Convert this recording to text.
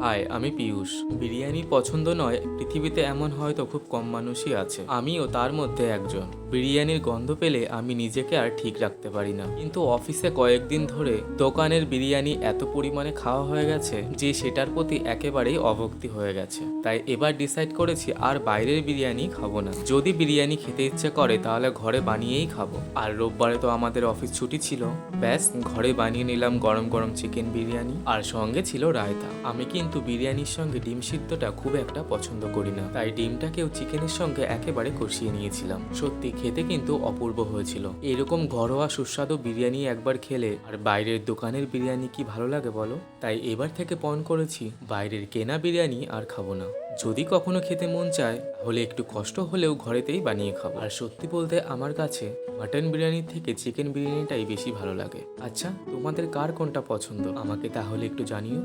High, আমি পীয়ূষ। বিরিয়ানি পছন্দ নয় পৃথিবীতে এমন হয়তো খুব কম মানুষই আছে, আমিও তার মধ্যে একজন। বিরিয়ানির গন্ধ পেলে আমি নিজেকে আর ঠিক রাখতে পারি না, কিন্তু অফিসে কয়েকদিন ধরে দোকানের বিরিয়ানি এত পরিমাণে খাওয়া হয়ে গেছে যে সেটার প্রতি একেবারেই অভক্তি হয়ে গেছে। তাই এবার ডিসাইড করেছি আর বাইরের বিরিয়ানি খাবো না। যদি বিরিয়ানি খেতে ইচ্ছে করে তাহলে ঘরে বানিয়েই খাবো। আর রোববারে তো আমাদের অফিস ছুটি ছিল, ব্যাস ঘরে বানিয়ে নিলাম গরম গরম চিকেন বিরিয়ানি, আর সঙ্গে ছিল রায়তা। আমি কিন্তু বিরিয়ানির সঙ্গে ডিম সিদ্ধটা খুব একটা পছন্দ করি না, তাই ডিমটাকেও চিকেনের সঙ্গে একেবারে কষিয়ে নিয়েছিলাম। সত্যি খেতে কিন্তু অপূর্ব হয়েছিল। এরকম ঘরোয়া সুস্বাদু বিরিয়ানি একবার খেলে আর বাইরের দোকানের বিরিয়ানি কি ভালো লাগে বলো? তাই এবার থেকে পণ করেছি বাইরের কেনা বিরিয়ানি আর খাবো না। যদি কখনো খেতে মন চায় তাহলে একটু কষ্ট হলেও ঘরেতেই বানিয়ে খাবো। আর সত্যি বলতে আমার কাছে মাটন বিরিয়ানির থেকে চিকেন বিরিয়ানিটাই বেশি ভালো লাগে। আচ্ছা, তোমাদের কার কোনটা পছন্দ আমাকে তাহলে একটু জানিও।